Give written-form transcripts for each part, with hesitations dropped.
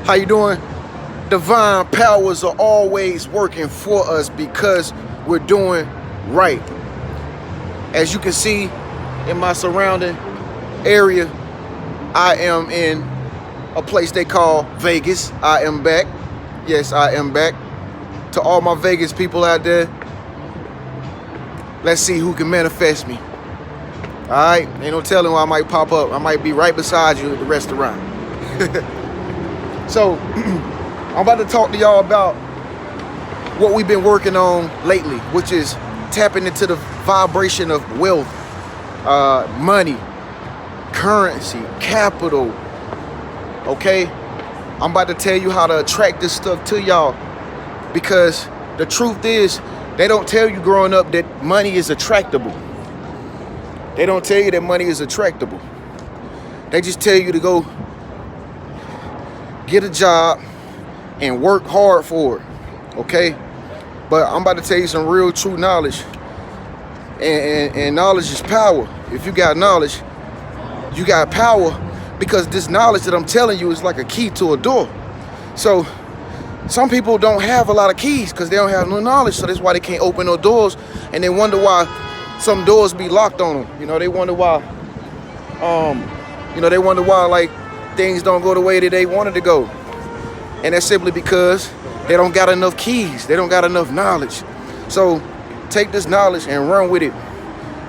How you doing? Divine powers are always working for us because we're doing right. As you can see in my surrounding area, I am in a place they call Vegas. I am back. Yes, I am back. To all my Vegas people out there, let's see who can manifest me. All right, ain't no telling where I might pop up. I might be right beside you at the restaurant. So I'm about to talk to y'all about what we've been working on lately, which is tapping into the vibration of wealth, money, currency, capital. Okay, I'm about to tell you how to attract this stuff to y'all, because the truth is, they don't tell you growing up that money is attractable. They don't tell you that money is attractable. They just tell you to go get a job and work hard for it. Okay? But I'm about to tell you some real true knowledge. And knowledge is power. If you got knowledge, you got power, because this knowledge that I'm telling you is like a key to a door. So some people don't have a lot of keys because they don't have no knowledge. So that's why they can't open no doors, and they wonder why some doors be locked on them. You know, they wonder why, like things don't go the way that they wanted to go. And that's simply because they don't got enough keys. They don't got enough knowledge. So take this knowledge and run with it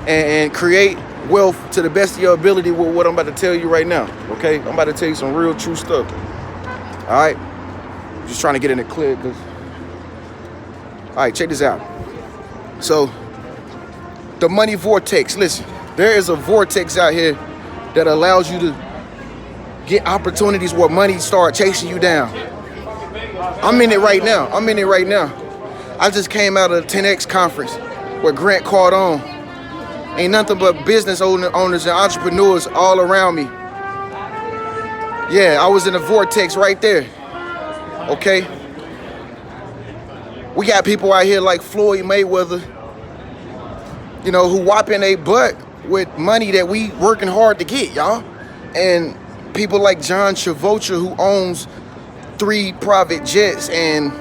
and create wealth to the best of your ability with what I'm about to tell you right now. Okay? I'm about to tell you some real true stuff. All right? Just trying to get in it clear. All right, check this out. So the money vortex. Listen, there is a vortex out here that allows you to get opportunities where money start chasing you down. I'm in it right now. I just came out of the 10X conference where Grant caught on. Ain't nothing but business owners and entrepreneurs all around me. Yeah, I was in a vortex right there. Okay? We got people out here like Floyd Mayweather, you know, who whopping a butt with money that we working hard to get, y'all. And people like John Travolta, who owns 3 private jets, and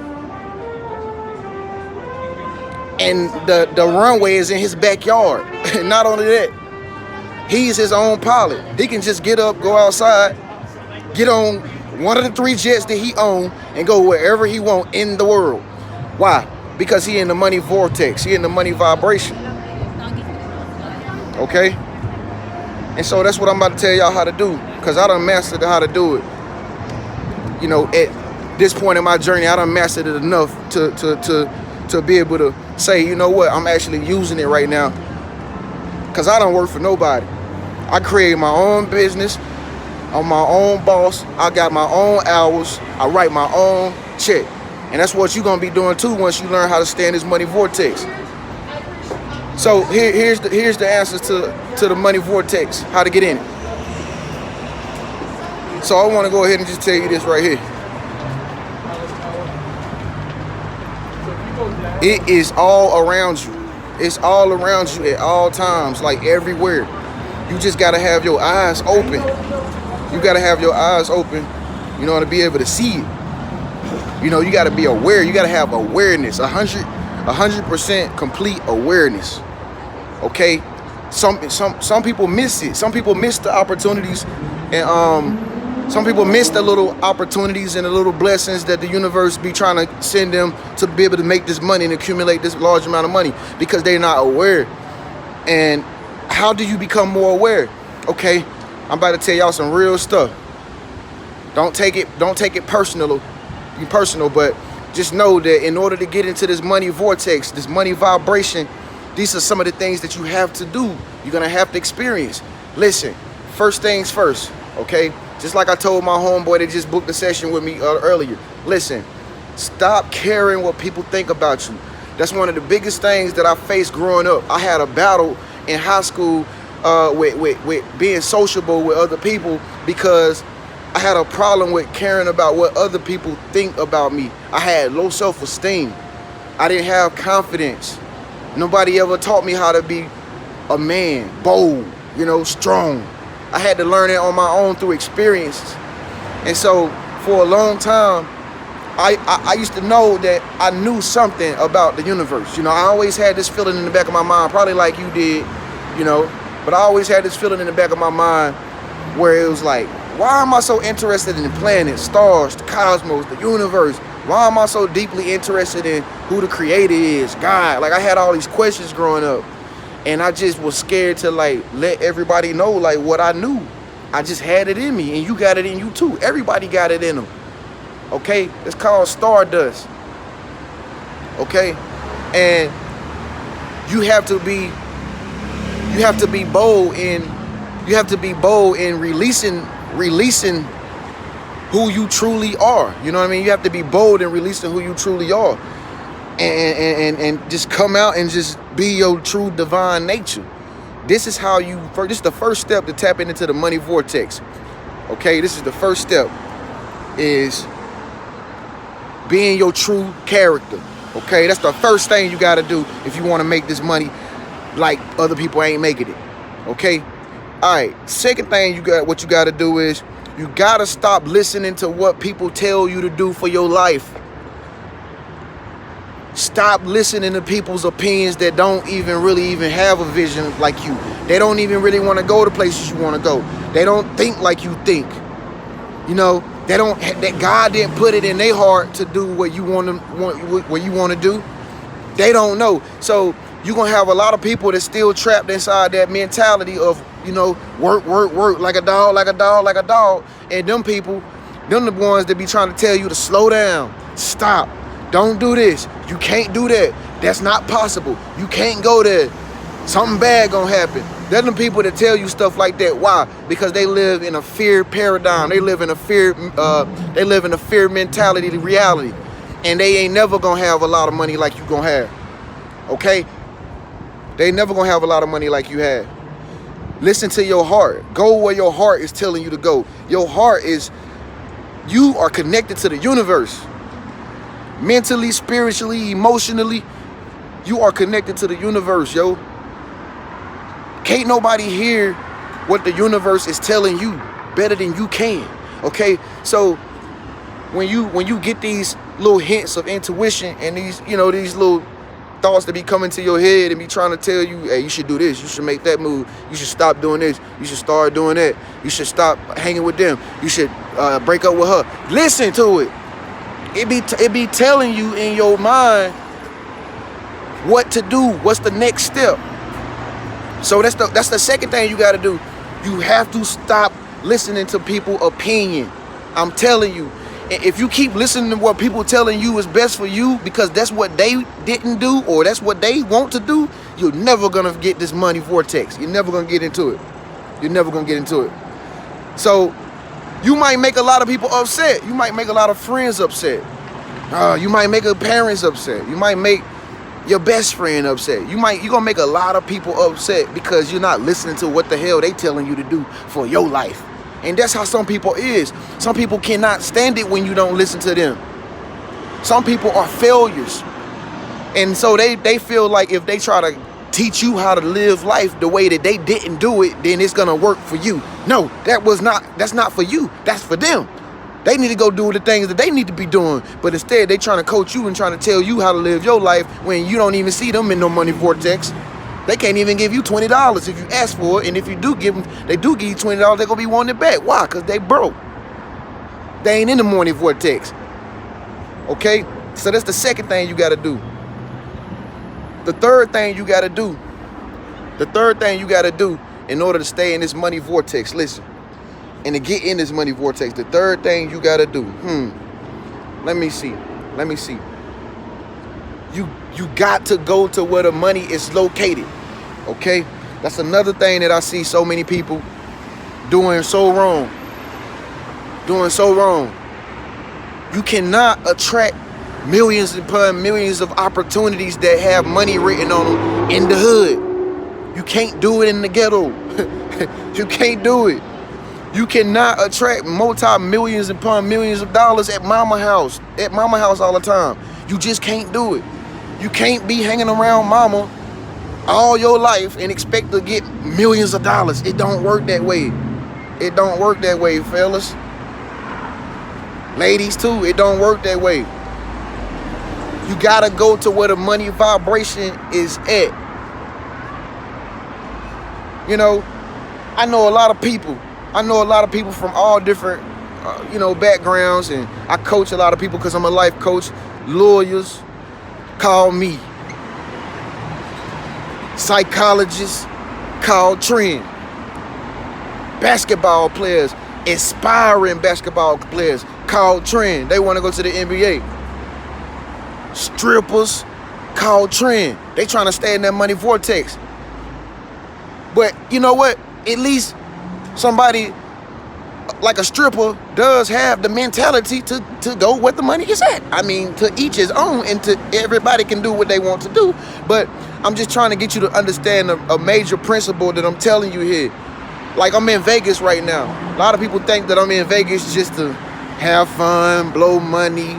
the runway is in his backyard. And not only that, he's his own pilot. He can just get up, go outside, get on one of the 3 jets that he owns, and go wherever he want in the world. Why? Because he in the money vortex. He in the money vibration. Okay? And so that's what I'm about to tell y'all how to do, because I done mastered how to do it. You know, at this point in my journey, I done mastered it enough to be able to say, you know what, I'm actually using it right now, because I don't work for nobody. I created my own business. I'm my own boss. I got my own hours. I write my own check. And that's what you're going to be doing too once you learn how to stay in this money vortex. So here's the answers to the money vortex, how to get in it. So I want to go ahead and just tell you this right here. It is all around you. It's all around you at all times, like everywhere. You just got to have your eyes open. You got to have your eyes open, you know, to be able to see it. You know, you got to be aware. You got to have awareness, 100% complete awareness. Okay? Some people miss it. Some people miss the opportunities, and some people miss the little opportunities and the little blessings that the universe be trying to send them to be able to make this money and accumulate this large amount of money, because they're not aware. And how do you become more aware? Okay, I'm about to tell y'all some real stuff. Don't take it personal, but just know that in order to get into this money vortex, this money vibration, these are some of the things that you have to do. You're gonna have to experience. Listen, first things first, okay? Just like I told my homeboy that just booked a session with me earlier. Listen, stop caring what people think about you. That's one of the biggest things that I faced growing up. I had a battle in high school with being sociable with other people, because I had a problem with caring about what other people think about me. I had low self-esteem. I didn't have confidence. Nobody ever taught me how to be a man, bold, you know, strong. I had to learn it on my own through experiences. And so for a long time, I used to know that I knew something about the universe. You know, I always had this feeling in the back of my mind, probably like you did, you know, but I always had this feeling in the back of my mind where it was like, why am I so interested in the planets, stars, the cosmos, the universe? Why am I so deeply interested in who the creator is, God? Like, I had all these questions growing up, and I just was scared to like let everybody know like what I knew. I just had it in me, and you got it in you too. Everybody got it in them. Okay, it's called stardust. Okay, and you have to be bold in releasing who you truly are. You know what I mean? You have to be bold in releasing who you truly are, and just come out and just be your true divine nature. This is how this is the first step to tapping into the money vortex. Okay, this is the first step, is being your true character. Okay, that's the first thing you got to do if you want to make this money like other people ain't making it. Okay, all right, second thing what you got to do is you got to stop listening to what people tell you to do for your life. Stop listening to people's opinions that don't really have a vision like you. They don't even really want to go to places you want to go. They don't think like you think. You know, that God didn't put it in their heart to do what you want to do. They don't know. So you're going to have a lot of people that's still trapped inside that mentality of, you know, work, like a dog. And them people, them the ones that be trying to tell you to slow down, stop, don't do this, you can't do that, that's not possible, you can't go there, something bad gonna happen. They're the people that tell you stuff like that. Why? Because they live in a fear paradigm. They live in a fear mentality, the reality. And they ain't never gonna have a lot of money like you gonna have. Okay? They never gonna have a lot of money like you have. Listen to your heart. Go where your heart is telling you to go. Your heart is, you are connected to the universe. Mentally, spiritually, emotionally, you are connected to the universe, yo. Can't nobody hear what the universe is telling you better than you can. Okay? So when you get these little hints of intuition and these little thoughts that be coming to your head and be trying to tell you, hey, you should do this, you should make that move, you should stop doing this, you should start doing that, you should stop hanging with them, you should break up with her. Listen to it. It be telling you in your mind what to do, what's the next step. So that's the second thing you got to do. You have to stop listening to people's opinion. I'm telling you, if you keep listening to what people telling you is best for you because that's what they didn't do or that's what they want to do, you're never gonna get this money vortex. You're never gonna get into it. You're never gonna get into it. So you might make a lot of people upset. You might make a lot of friends upset. You might make your parents upset. You might make your best friend upset. You're gonna make a lot of people upset because you're not listening to what the hell they telling you to do for your life. And that's how some people is. Some people cannot stand it when you don't listen to them. Some people are failures. And so they feel like if they try to teach you how to live life the way that they didn't do it, then it's gonna work for you. No, that's not for you. That's for them. They need to go do the things that they need to be doing. But instead, they trying to coach you and trying to tell you how to live your life when you don't even see them in no money vortex. They can't even give you $20 if you ask for it. And if you do give them, they do give you $20, they're going to be wanting it back. Why? Because they broke. They ain't in the money vortex. Okay? So that's the second thing you got to do. The third thing you got to do in order to stay in this money vortex, listen, and to get in this money vortex, the third thing you got to do, let me see. You got to go to where the money is located, okay? That's another thing that I see so many people doing so wrong. You cannot attract millions upon millions of opportunities that have money written on them in the hood. You can't do it in the ghetto. You can't do it. You cannot attract multi-millions upon millions of dollars at mama house all the time. You just can't do it. You can't be hanging around mama all your life and expect to get millions of dollars. It don't work that way. It don't work that way, fellas. Ladies too, it don't work that way. You gotta go to where the money vibration is at. You know, I know a lot of people. I know a lot of people from all different, backgrounds, and I coach a lot of people because I'm a life coach. Lawyers call me. Psychologists call Trent. Basketball players, aspiring basketball players call Trent. They want to go to the NBA. Strippers call Trent. They trying to stay in that money vortex. But you know what? At least somebody like a stripper does have the mentality to go where the money is at. I mean, to each his own, and to everybody can do what they want to do. But I'm just trying to get you to understand a major principle that I'm telling you here. Like, I'm in Vegas right now. A lot of people think that I'm in Vegas just to have fun, blow money,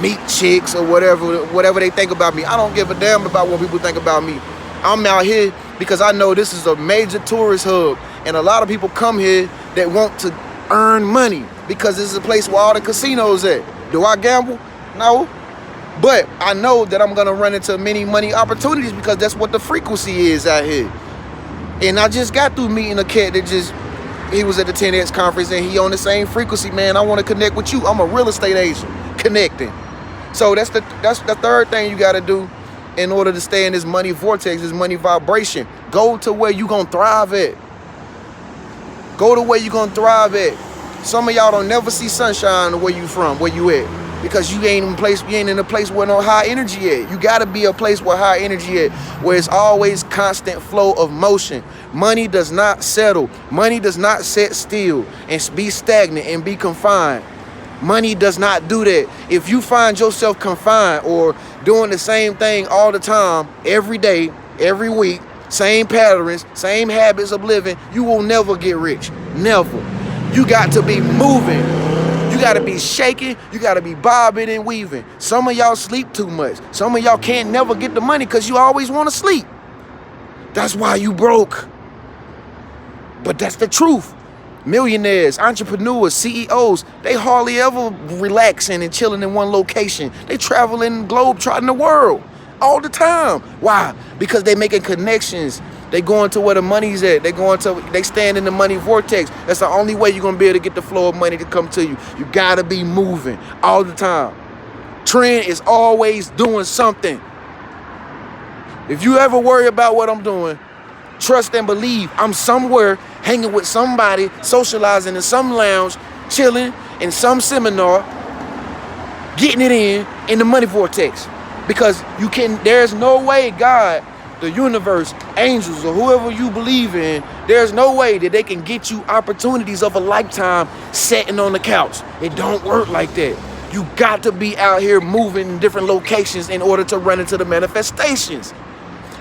meet chicks, or whatever they think about me. I don't give a damn about what people think about me. I'm out here because I know this is a major tourist hub, and a lot of people come here that want to earn money because this is a place where all the casinos at. Do I gamble? No. But I know that I'm gonna run into many money opportunities because that's what the frequency is out here. And I just got through meeting a cat that he was at the 10X conference, and he on the same frequency. Man, I want to connect with you. I'm a real estate agent, connecting. So that's the third thing you got to do in order to stay in this money vortex, this money vibration. Go to where you gonna thrive at. Go to where you gonna thrive at. Some of y'all don't never see sunshine where you from, where you at, because you ain't in a place where no high energy at. You gotta be a place where high energy at, where it's always constant flow of motion. Money does not settle. Money does not sit still and be stagnant and be confined. Money does not do that. If you find yourself confined or doing the same thing all the time, every day, every week, same patterns, same habits of living, you will never get rich. Never. You got to be moving. You got to be shaking. You got to be bobbing and weaving. Some of y'all sleep too much. Some of y'all can't never get the money because you always want to sleep. That's why you broke. But that's the truth. Millionaires, entrepreneurs, CEOs, they hardly ever relaxing and chilling in one location. They traveling globe-trotting the world all the time. Why? Because they making connections. They going to where the money's at. They stand in the money vortex. That's the only way you're gonna be able to get the flow of money to come to you. You gotta be moving all the time. Trend is always doing something. If you ever worry about what I'm doing, trust and believe I'm somewhere hanging with somebody, socializing in some lounge, chilling in some seminar, getting it in the money vortex. Because there's no way God, the universe, angels, or whoever you believe in, there's no way that they can get you opportunities of a lifetime sitting on the couch. It don't work like that. You got to be out here moving in different locations in order to run into the manifestations.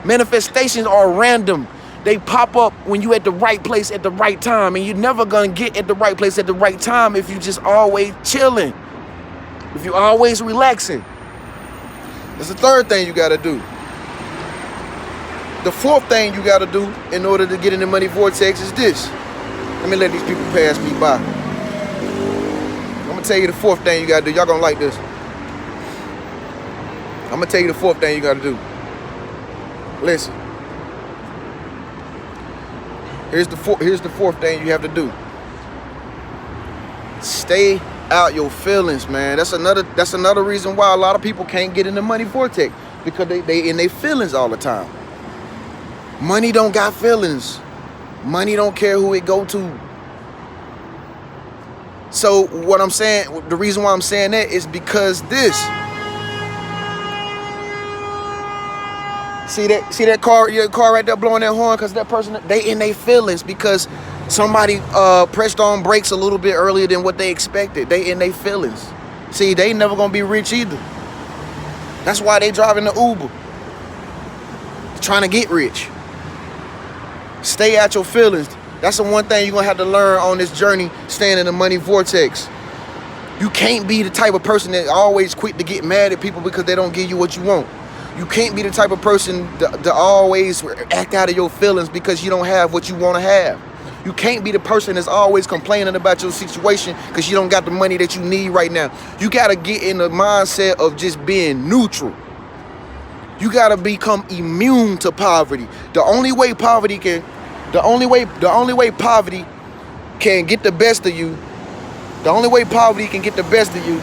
Manifestations are random. They pop up when you at the right place at the right time, and you're never gonna get at the right place at the right time if you just always chilling, if you always relaxing. That's the third thing you gotta do. The fourth thing you gotta do in order to get in the money vortex is this. Let me let these people pass me by. I'm gonna tell you the fourth thing you gotta do. Y'all gonna like this. I'm gonna tell you the fourth thing you gotta do. Listen. Here's the fourth thing you have to do. Stay out your feelings, man. That's another reason why a lot of people can't get in the money vortex, because they in their feelings all the time. Money don't got feelings. Money don't care who it go to. So what I'm saying, the reason why I'm saying that is because this. See that car, your car right there blowing that horn, because that person, they in their feelings because somebody pressed on brakes a little bit earlier than what they expected. They in their feelings. See, they never gonna be rich either. That's why they driving the Uber, trying to get rich. Stay out your feelings. That's the one thing you're gonna have to learn on this journey, staying in the money vortex. You can't be the type of person that always quick to get mad at people because they don't give you what you want. You can't be the type of person to always act out of your feelings because you don't have what you want to have. You can't be the person that's always complaining about your situation because you don't got the money that you need right now. You got to get in the mindset of just being neutral. You got to become immune to poverty. The only way poverty can get the best of you, the only way poverty can get the best of you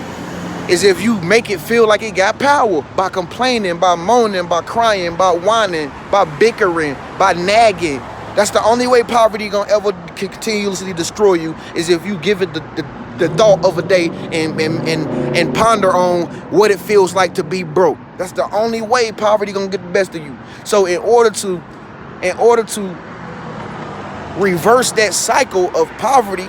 is if you make it feel like it got power by complaining, by moaning, by crying, by whining, by bickering, by nagging. That's the only way poverty gonna ever continuously destroy you, is if you give it the thought of a day and ponder on what it feels like to be broke. That's the only way poverty gonna get the best of you. So in order to reverse that cycle of poverty,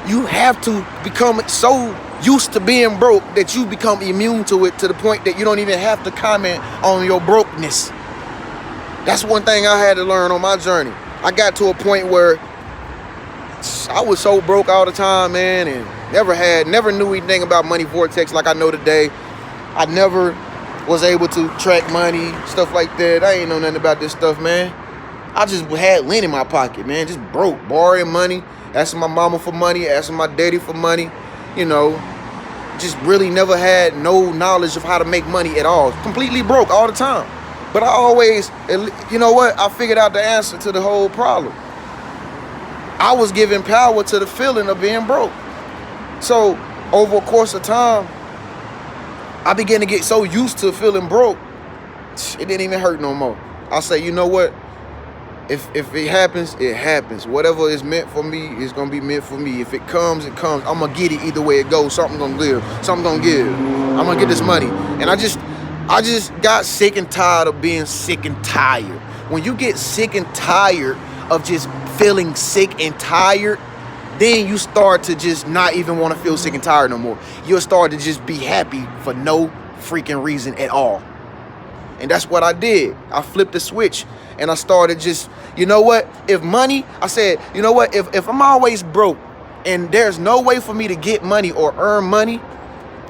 you have to become so used to being broke that you become immune to it, to the point that you don't even have to comment on your brokenness. That's one thing I had to learn on my journey. I got to a point where I was so broke all the time, man, and never knew anything about money vortex like I know today. I never was able to track money, stuff like that. I ain't know nothing about this stuff, man. I just had lint in my pocket, man, just broke, borrowing money, asking my mama for money, asking my daddy for money, you know, just really never had no knowledge of how to make money at all. Completely broke all the time. But I always, you know what? I figured out the answer to the whole problem. I was giving power to the feeling of being broke. So over a course of time, I began to get so used to feeling broke, it didn't even hurt no more. I say, you know what? If it happens, it happens. Whatever is meant for me is gonna be meant for me. If it comes, it comes. I'm gonna get it either way it goes. Something gonna give. Something gonna give. I'm gonna get this money. And I just got sick and tired of being sick and tired. When you get sick and tired of just feeling sick and tired, then you start to just not even want to feel sick and tired no more. You'll start to just be happy for no freaking reason at all. And that's what I did. I flipped the switch and I started just, you know what? If money, I said, you know what? If I'm always broke and there's no way for me to get money or earn money,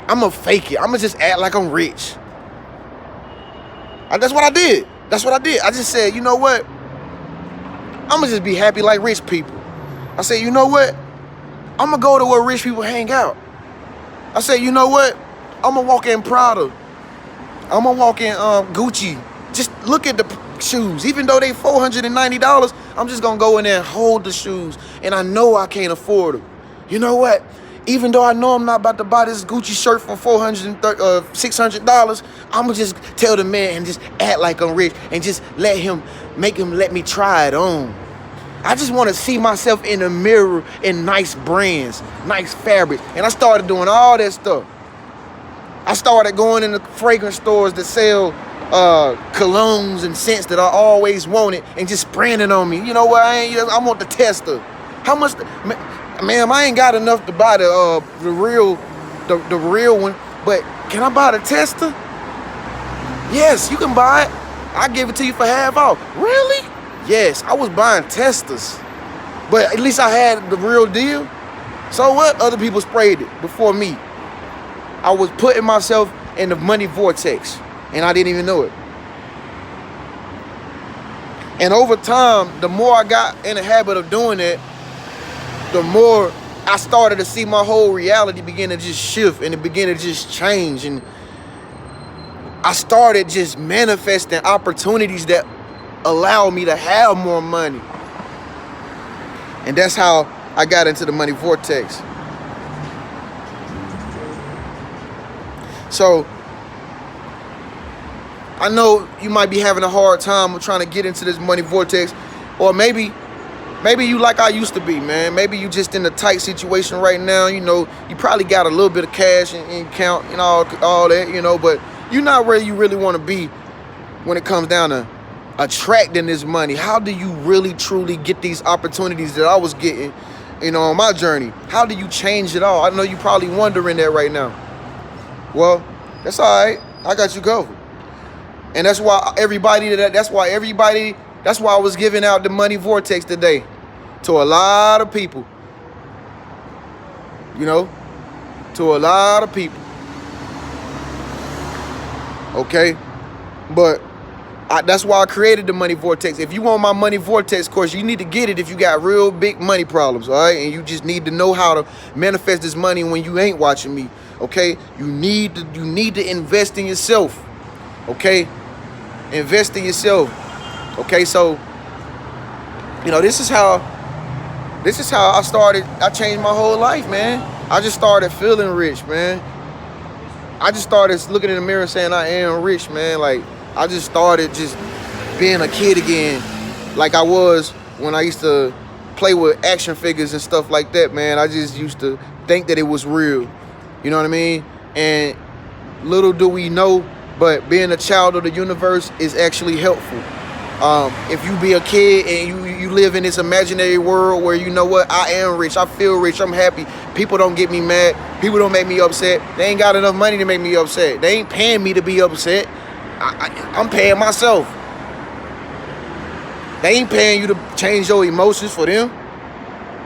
I'm gonna fake it. I'm gonna just act like I'm rich. That's what I did. That's what I did. I just said, you know what? I'm gonna just be happy like rich people. I said, you know what? I'm gonna go to where rich people hang out. I said, you know what? I'm gonna walk in Prada. I'm gonna walk in Gucci. Just look at the shoes. Even though they $490, I'm just gonna go in there and hold the shoes. And I know I can't afford them. You know what? Even though I know I'm not about to buy this Gucci shirt for $600, I'm gonna just tell the man and just act like I'm rich and just make him let me try it on. I just want to see myself in the mirror in nice brands, nice fabrics. And I started doing all that stuff. I started going in the fragrance stores that sell colognes and scents that I always wanted and just spraying it on me. You know what? I want the tester. How much? Ma'am, I ain't got enough to buy the real one, but can I buy the tester? Yes, you can buy it. I give it to you for half off. Really? Yes, I was buying testers, but at least I had the real deal. So what? Other people sprayed it before me. I was putting myself in the money vortex, and I didn't even know it. And over time, the more I got in the habit of doing it, the more I started to see my whole reality begin to just shift and it began to just change. And I started just manifesting opportunities that allow me to have more money. And that's how I got into the money vortex. So I know you might be having a hard time of trying to get into this money vortex, or maybe you like I used to be, man. Maybe you just in a tight situation right now. You know, you probably got a little bit of cash in account and all that, you know, but you're not where you really want to be when it comes down to attracting this money. How do you really truly get these opportunities that I was getting, you know, on my journey? How do you change it all? I know you're probably wondering that right now. Well, that's all right. I got you covered. And that's why I was giving out the money vortex today to a lot of people. You know, to a lot of people. Okay? But That's why I created the money vortex. If you want my money vortex course, you need to get it if you got real big money problems, all right? And you just need to know how to manifest this money when you ain't watching me, okay? You need to invest in yourself, okay? Invest in yourself, okay? So, you know, this is how I started. I changed my whole life, man. I just started feeling rich, man. I just started looking in the mirror saying I am rich, man. Like, I just started just being a kid again, like I was when I used to play with action figures and stuff like that, man. I just used to think that it was real. You know what I mean? And little do we know, but being a child of the universe is actually helpful. If you be a kid and you live in this imaginary world where, you know what, I am rich, I feel rich, I'm happy, people don't get me mad, people don't make me upset, they ain't got enough money to make me upset, they ain't paying me to be upset, I'm paying myself. They ain't paying you to change your emotions for them.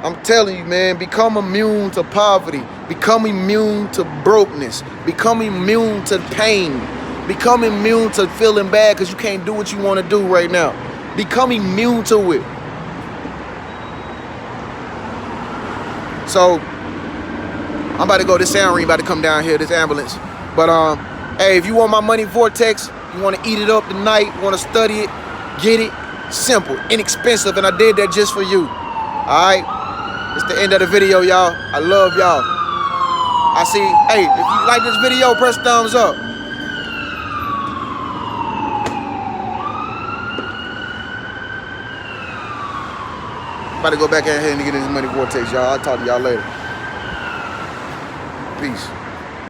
I'm telling you, man, become immune to poverty, become immune to brokenness, become immune to pain, become immune to feeling bad because you can't do what you want to do right now. Become immune to it. So, I'm about to go, this sound ring about to come down here, this ambulance. But, hey, if you want my money vortex, you want to eat it up tonight, want to study it, get it, simple, inexpensive, and I did that just for you. All right? It's the end of the video, y'all. I love y'all. I see, hey, if you like this video, press thumbs up. About to go back in here and get in this money vortex, y'all. I'll talk to y'all later. Peace.